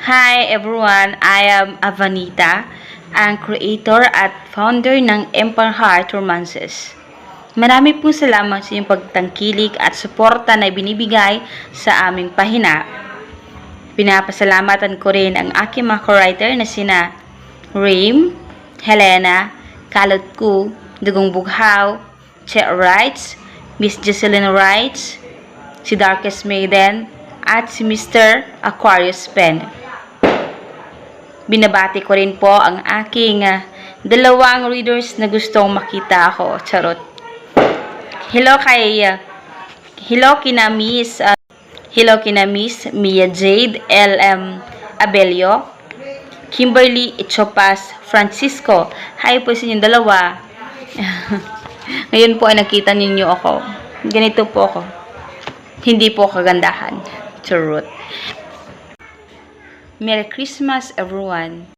Hi everyone, I am Avanita, ang creator at founder ng Empire Heart Romances. Marami pong salamat sa inyong pagtangkilik at suporta na binibigay sa aming pahina. Pinapasalamatan ko rin ang aking mga co-writer na sina Raim, Helena, Kalot Ku, Dugong Bughaw, Che Wrights, Miss Jocelyn Wrights, si Darkest Maiden, at si Mr. Aquarius Pen. Binabati ko rin po ang aking dalawang readers na gustong makita ako. Charot. Hello kina Miss Mia Jade LM Abelio, Kimberly Ichopas Francisco. Hi po sa inyong dalawa. Ngayon po ay nakita ninyo ako. Ganito po ako. Hindi po kagandahan. Charot. Merry Christmas everyone.